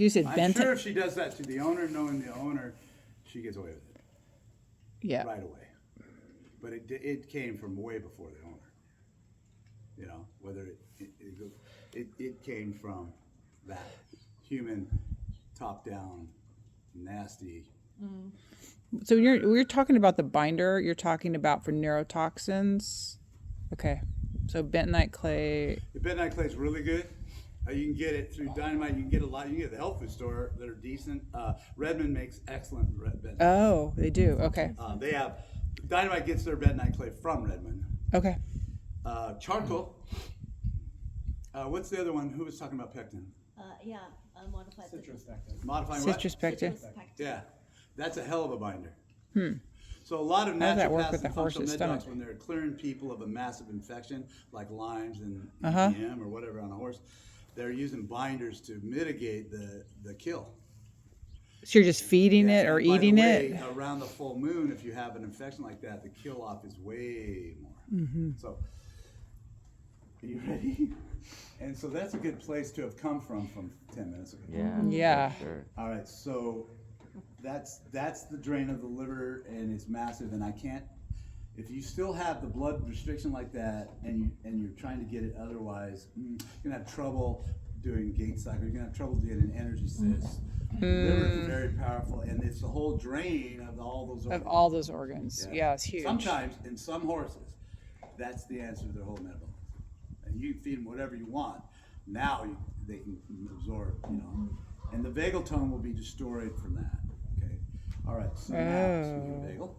You said I'm sure if she does that to the owner, knowing the owner, she gets away with it Yeah. right away. But it came from way before the owner. You know, whether it came from that human, top-down, nasty. So we're talking about the binder. You're talking about for neurotoxins. Okay. So bentonite clay. The bentonite clay is really good. You can get it through Dynamite. You can get a lot. You can get it at the health food store that are decent. Redmond makes excellent bentonite. Oh, they do. Okay. They have Dynamite gets their bentonite clay from Redmond. Okay. Charcoal. What's the other one? Who was talking about pectin? Modified Citrus pectin. Modifying Citrus what? pectin. Yeah, that's a hell of a binder. Hmm. So a lot of How does that work naturopaths with the and functional horse's med stomach? docs, when they're clearing people of a massive infection like Lyme's and Uh-huh. EPM or whatever on a horse, they're using binders to mitigate the kill. So you're just feeding Yeah, it or and by the eating way, it? around the full moon, if you have an infection like that, the kill off is way more. Mm-hmm. So, are you ready? And so that's a good place to have come from 10 minutes ago. Yeah. Yeah. For sure. All right, so that's the drain of the liver, and it's massive. And I can't. If you still have the blood restriction like that, and you're trying to get it otherwise, you're gonna have trouble doing gate cycle. You're gonna have trouble getting an energy cyst. Liver is very powerful, and it's the whole drain of all those organs. Of all those organs. Yeah, it's huge. Sometimes in some horses, that's the answer to their whole metabolic. And you can feed them whatever you want. Now they can absorb, and the vagal tone will be destroyed from that. Okay. All right. So now, speaking of vagal,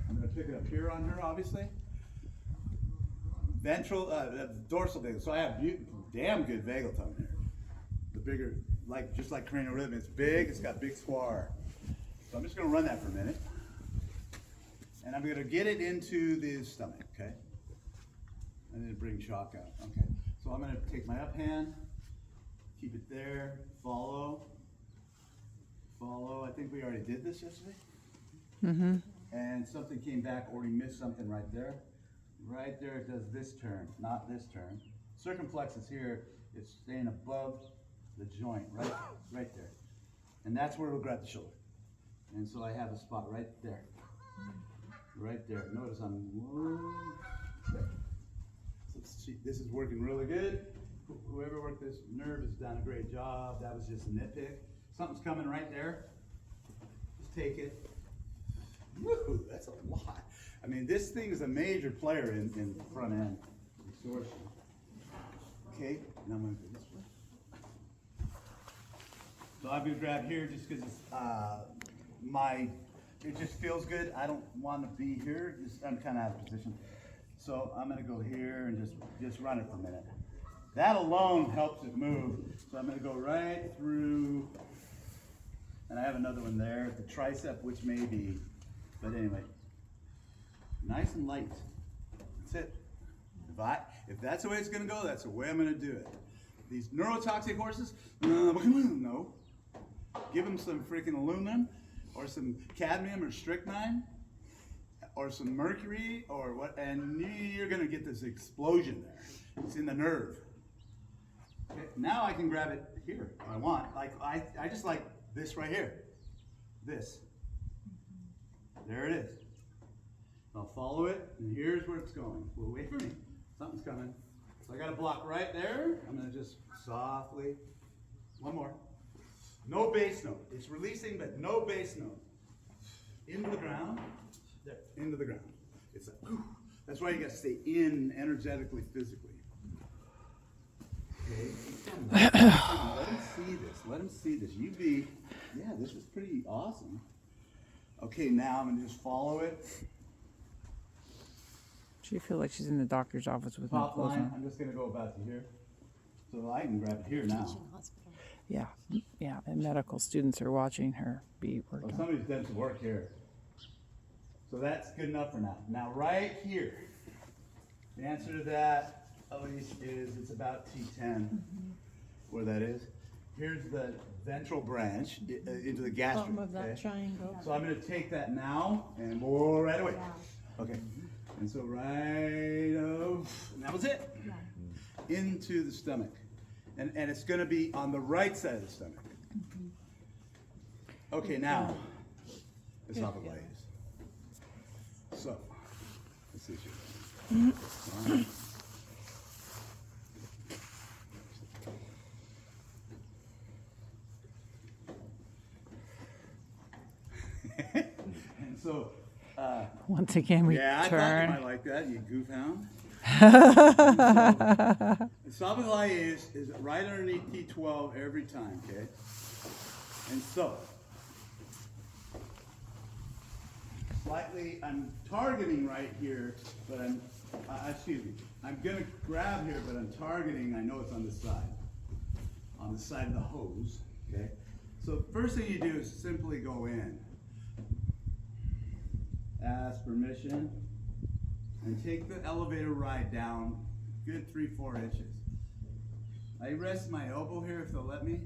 I'm going to pick it up here on her, obviously. Ventral, dorsal vagal. So I have damn good vagal tone here. The bigger, just like cranial rhythm, it's big. It's got big square. So I'm just going to run that for a minute. And I'm going to get it into the stomach, okay? And then bring shock out. Okay. So I'm going to take my up hand, keep it there, follow. I think we already did this yesterday. Mm-hmm. And something came back, or we missed something right there. Right there, it does this turn, not this turn. Circumflex is here. It's staying above the joint, right there. And that's where we'll grab the shoulder. And so I have a spot right there. Right there. Notice I'm there. So this is working really good. Whoever worked this nerve has done a great job. That was just a nitpick. Something's coming right there. Just take it. Woo, that's a lot. I mean, this thing is a major player in the front end absorption. Okay, and I'm going to go this way. So I'm going to grab here just because it just feels good. I don't want to be here. I'm kind of out of position. So I'm going to go here and just run it for a minute. That alone helps it move. So I'm going to go right through, and I have another one there, the tricep, which may be, but anyway, nice and light. That's it. If that's the way it's going to go, that's the way I'm going to do it. These neurotoxic horses, no. Give them some freaking aluminum, or some cadmium or strychnine, or some mercury, or what, and you're going to get this explosion there. It's in the nerve. Okay, now I can grab it here if I want. I just like this right here. This. There it is. I'll follow it, and here's where it's going. Well, wait for me. Something's coming. So I got a block right there. I'm going to just softly. One more. No bass note. It's releasing, but no bass note. Into the ground. There. Into the ground. It's like, whew. That's why you got to stay in energetically, physically. Okay. Let him see this. Let him see this. Yeah, this is pretty awesome. Okay, now I'm going to just follow it. She feel like she's in the doctor's office with no Top clothes line, on. I'm just going to go about to here. So I can grab it here now. Yeah, and medical students are watching her be Well, worked on. somebody's done some work here. So that's good enough for now. Now right here, the answer to that, Elise, is it's about T10, where that is. Here's the ventral branch into the gastric. Bottom of that okay? triangle. So I'm going to take that now and go right away. Okay. And so and that was it. Into the stomach. And it's gonna be on the right side of the stomach. Okay, now, esophagitis. So, let's see. All right. And so, Once again, we yeah, I thought you turn. might like that, you goof hound. Esophagitis is right underneath T12 every time, okay? And so, slightly, I'm targeting right here, but excuse me, I'm gonna grab here, but I'm targeting, I know it's on the side of the hose, okay? So first thing you do is simply go in, ask permission, and take the elevator ride down good 3-4 inches. I rest my elbow here if they'll let me,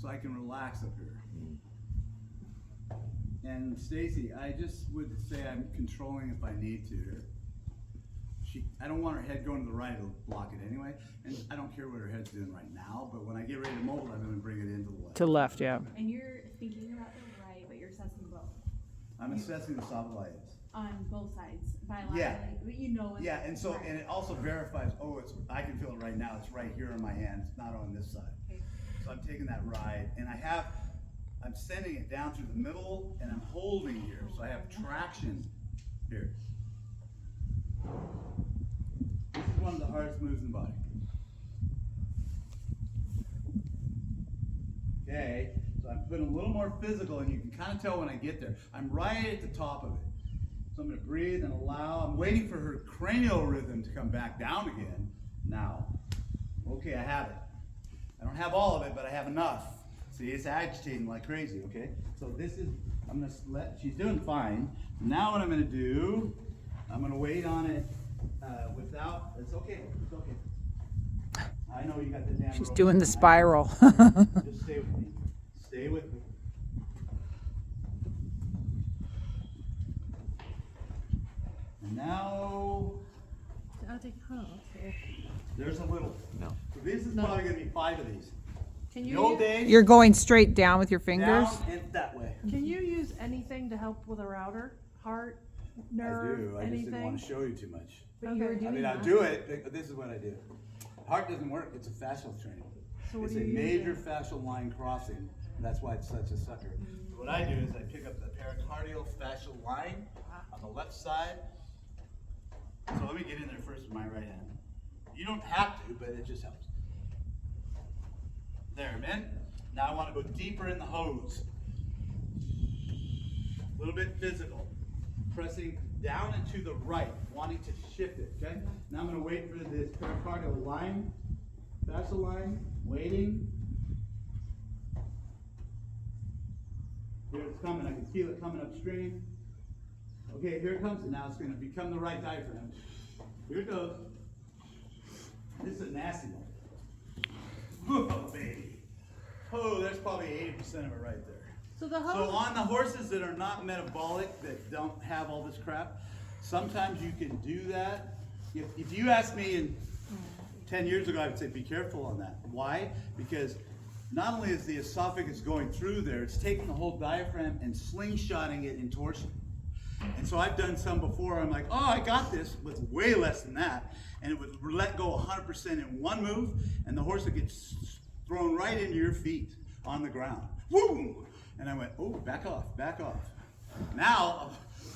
so I can relax up here. And Stacy, I just would say I'm controlling if I need to here. I don't want her head going to the right, it'll block it anyway. And I don't care what her head's doing right now, but when I get ready to mold, I'm gonna bring it into the left. To left, yeah. And you're thinking about the right, but you're assessing both. I'm assessing the esophagitis. On both sides, bilaterally, Yeah. but you know it's Yeah, and so, right. and it also verifies, oh, I can feel it right now, it's right here in my hand, it's not on this side. Okay. So I'm taking that ride, and I'm sending it down through the middle, and I'm holding here, so I have traction here. This is one of the hardest moves in the body. Okay, so I'm putting a little more physical, and you can kind of tell when I get there. I'm right at the top of it. So I'm gonna breathe and allow, I'm waiting for her cranial rhythm to come back down again. Now, okay, I have it. I don't have all of it, but I have enough. See, it's agitating like crazy, okay? So I'm gonna she's doing fine. Now what I'm gonna do, I'm gonna wait on it it's okay. I know you got the damn She's rope. doing the spiral. Just stay with me. Stay with me. And now, Okay. there's a little. No. So this is probably gonna be 5 of these. Can The you old use, days, You're going straight down with your fingers? down and that way. can you use anything to help with a router? Heart, nerve, I do, I just didn't want anything? to show you too much. But you were Okay. doing I mean, I'll that. do it, but this is what I do. Heart doesn't work, it's a fascial training. So what It's do a you major use fascial line crossing, that's why it's such a sucker. So what I do is I pick up the pericardial fascial line on the left side. So let me get in there first with my right hand. You don't have to, but it just helps. There, man. Now I want to go deeper in the hose. A little bit physical. Pressing down and to the right, wanting to shift it, okay? Now I'm going to wait for this pericardial line, fascial line, waiting. Here it's coming, I can feel it coming upstream. Okay, here it comes, and now it's going to become the right diaphragm. Here it goes. This is a nasty one. Oh, baby. Oh, there's probably 80% of it right there. So the So hose, on the horses that are not metabolic, that don't have all this crap, sometimes you can do that. If you asked me 10 years ago, I would say be careful on that. Why? Because not only is the esophagus going through there, it's taking the whole diaphragm and slingshotting it in torsion. And so I've done some before, I'm like, oh, I got this with way less than that. And it would let go 100% in one move, and the horse would get thrown right into your feet on the ground. Woo! And I went, oh, back off, back off. Now,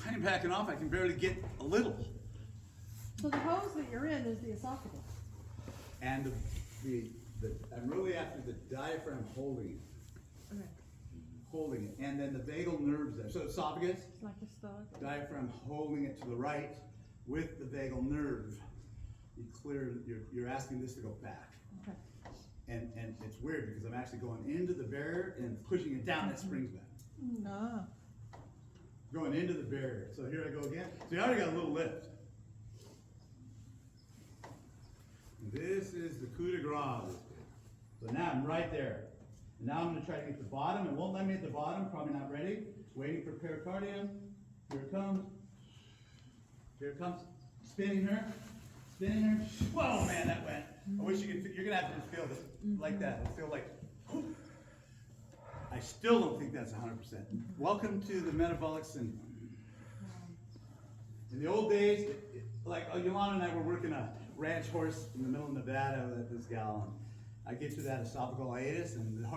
I'm backing off, I can barely get a little. so the hose that you're in is the esophagus. And I'm really after the diaphragm holding it. Okay. Holding it. And then the vagal nerves there. So esophagus, It's like a stud. diaphragm holding it to the right with the vagal nerve. You're asking this to go back. Okay. And it's weird because I'm actually going into the barrier and pushing it down, it springs back. Ah. Going into the barrier. So here I go again. So you already got a little lift. This is the coup de grace. So now I'm right there. And now I'm going to try to get the bottom. It won't let me at the bottom, probably not ready. Waiting for pericardium. Here it comes. Here it comes. Spinning her. Spinning her. Whoa, man, that went. I wish you could, you're gonna have to just feel this, like that, it'll feel like, I still don't think that's 100%. Welcome to the metabolic syndrome. In the old days, like Yolanda and I were working a ranch horse in the middle of Nevada with this gal, and I get to that esophageal hiatus, and the heart